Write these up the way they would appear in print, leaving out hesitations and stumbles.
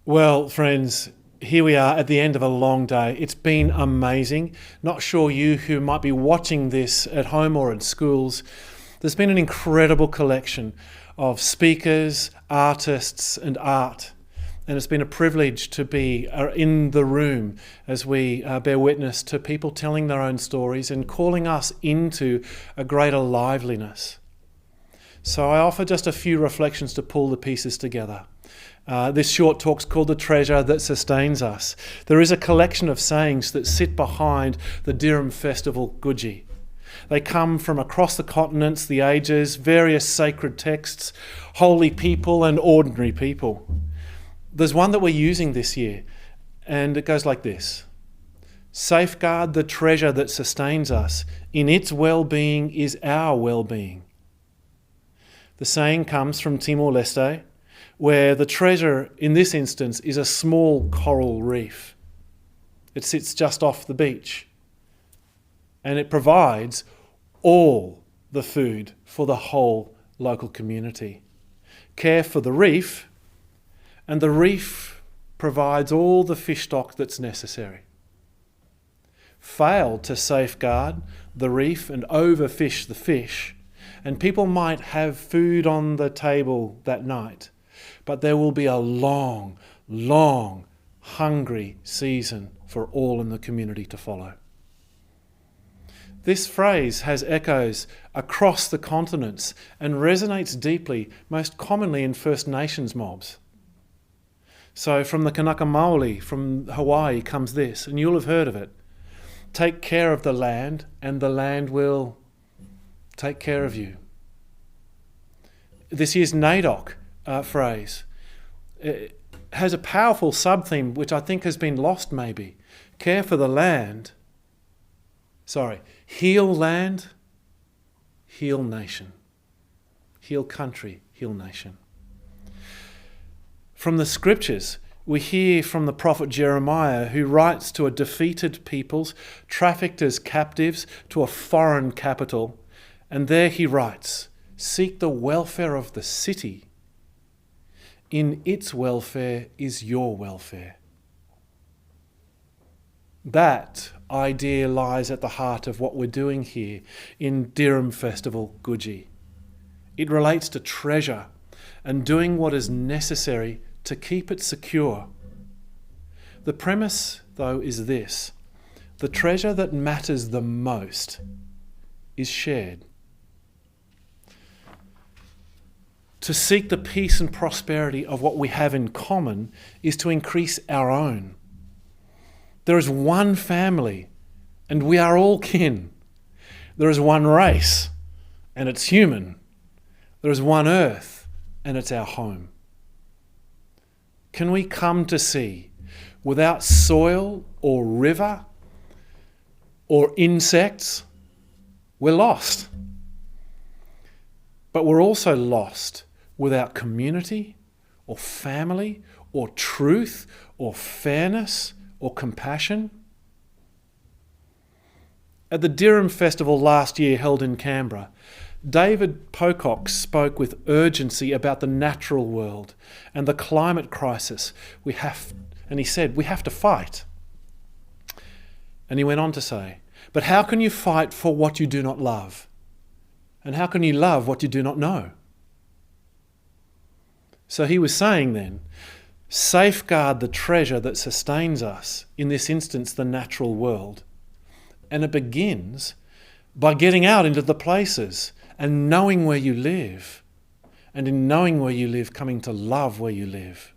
Well, friends, here we are at the end of a long day. It's been amazing. Not sure you who might be watching this at home or in schools. There's been an incredible collection of speakers, artists, and art. And it's been a privilege to be in the room as we bear witness to people telling their own stories and calling us into a greater liveliness. So I offer just a few reflections to pull the pieces together. This short talk's called The Treasure That Sustains Us. There is a collection of sayings that sit behind the Dirrum Festival Gudji. They come from across the continents, the ages, various sacred texts, holy people and ordinary people. There's one that we're using this year, and it goes like this. Safeguard the treasure that sustains us. In its well-being is our well-being. The saying comes from Timor-Leste, where the treasure in this instance is a small coral reef. It sits just off the beach, and it provides all the food for the whole local community. Care for the reef, and the reef provides all the fish stock that's necessary. Fail to safeguard the reef and overfish the fish, and people might have food on the table that night, but there will be a long, long, hungry season for all in the community to follow. This phrase has echoes across the continents and resonates deeply, most commonly in First Nations mobs. So from the Kanaka Maoli, from Hawaii, comes this, and you'll have heard of it. Take care of the land, and the land will take care of you. This year's NAIDOC phrase it has a powerful sub-theme which I think has been lost maybe. Care for the land. Heal land, heal nation. Heal country, heal nation. From the scriptures, we hear from the prophet Jeremiah, who writes to a defeated peoples, trafficked as captives to a foreign capital, and there he writes, seek the welfare of the city. In its welfare is your welfare. That idea lies at the heart of what we're doing here in Dirrum Festival Gudji. It relates to treasure and doing what is necessary to keep it secure. The premise, though, is this. The treasure that matters the most is shared. To seek the peace and prosperity of what we have in common is to increase our own. There is one family, and we are all kin. There is one race, and it's human. There is one earth, and it's our home. Can we come to see, without soil or river or insects, we're lost. But we're also lost without community or family or truth or fairness or compassion. At the Dirrum Festival last year held in Canberra, David Pocock spoke with urgency about the natural world and the climate crisis and he said, we have to fight. And he went on to say, but how can you fight for what you do not love? And how can you love what you do not know? So he was saying then, safeguard the treasure that sustains us, in this instance the natural world. And it begins by getting out into the places and knowing where you live. And in knowing where you live, coming to love where you live.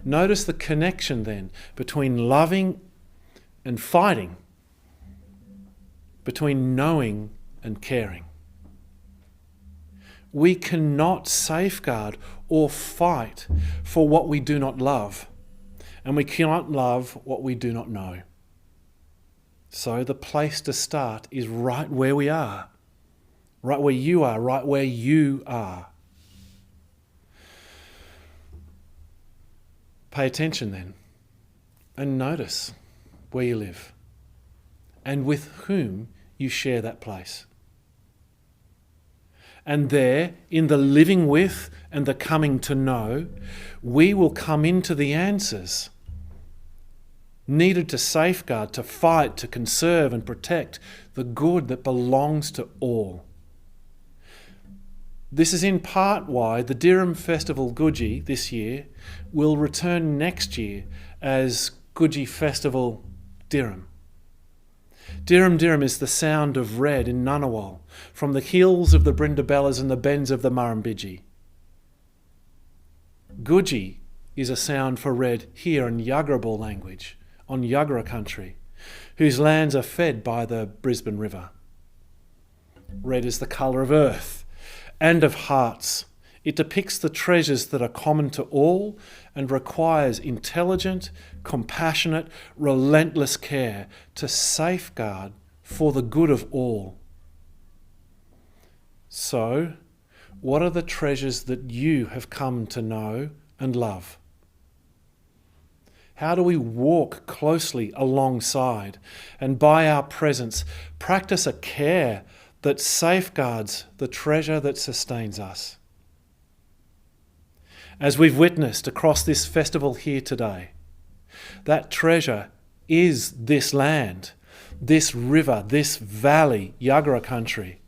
Notice the connection then between loving and fighting, between knowing and caring. We cannot safeguard or fight for what we do not love, and we cannot love what we do not know. So the place to start is right where we are, right where you are, right where you are. Pay attention then, and notice where you live, and with whom you share that place. And there, in the living with and the coming to know, we will come into the answers needed to safeguard, to fight, to conserve and protect the good that belongs to all. This is in part why the Dirrum Festival Gudji this year will return next year as Gudji Festival Dirrum. Dirrum Dirrum is the sound of red in Ngunnawal, from the hills of the Brindabellas and the bends of the Murrumbidgee. Gudji is a sound for red here in Yuggera language, on Yuggera country, whose lands are fed by the Brisbane River. Red is the colour of earth and of hearts. It depicts the treasures that are common to all and requires intelligent, compassionate, relentless care to safeguard for the good of all. So, what are the treasures that you have come to know and love? How do we walk closely alongside and by our presence practice a care that safeguards the treasure that sustains us? As we've witnessed across this festival here today, that treasure is this land, this river, this valley, Yuggera country,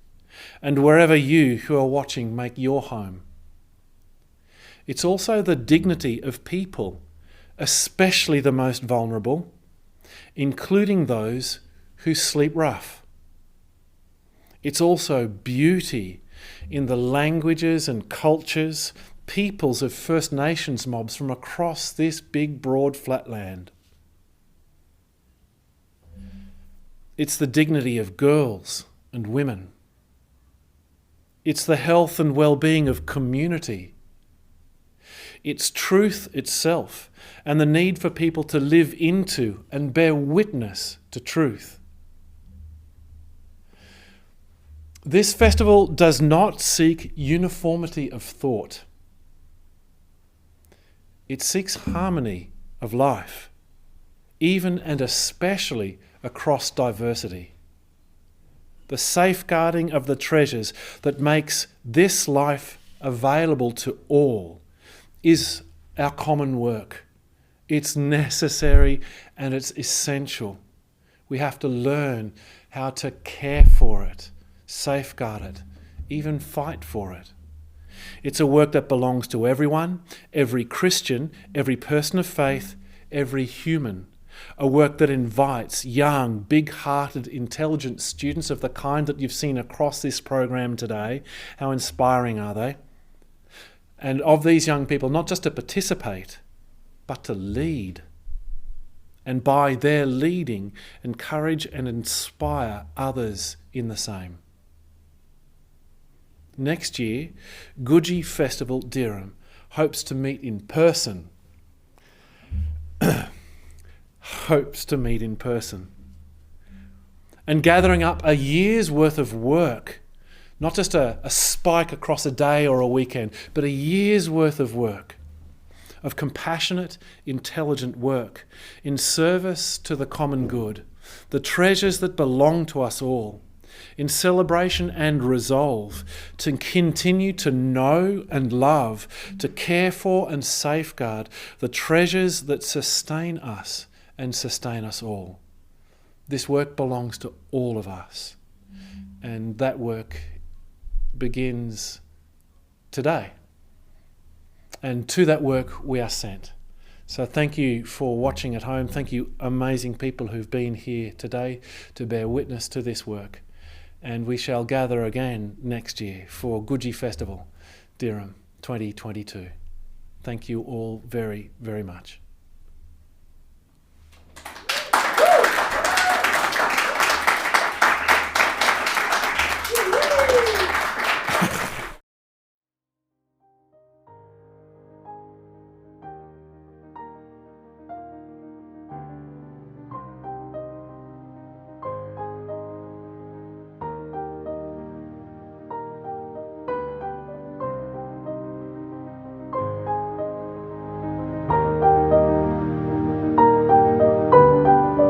and wherever you who are watching make your home. It's also the dignity of people, especially the most vulnerable, including those who sleep rough. It's also beauty in the languages and cultures, peoples of First Nations mobs from across this big, broad, flat land. It's the dignity of girls and women. It's the health and well-being of community. It's truth itself and the need for people to live into and bear witness to truth. This festival does not seek uniformity of thought. It seeks harmony of life, even and especially across diversity. The safeguarding of the treasures that makes this life available to all is our common work. It's necessary and it's essential. We have to learn how to care for it, safeguard it, even fight for it. It's a work that belongs to everyone, every Christian, every person of faith, every human. A work that invites young, big-hearted, intelligent students of the kind that you've seen across this program today. How inspiring are they? And of these young people, not just to participate, but to lead. And by their leading, encourage and inspire others in the same. Next year, Gudji Festival Dirrum hopes to meet in person. And gathering up a year's worth of work, not just a spike across a day or a weekend, but a year's worth of work, of compassionate, intelligent work in service to the common good, the treasures that belong to us all, in celebration and resolve to continue to know and love, to care for and safeguard the treasures that sustain us and sustain us all. This work belongs to all of us, and that work begins today. And to that work we are sent. So thank you for watching at home. Thank you, amazing people who've been here today to bear witness to this work. And we shall gather again next year for Gudji Festival, Dirrum 2022. Thank you all very, very much.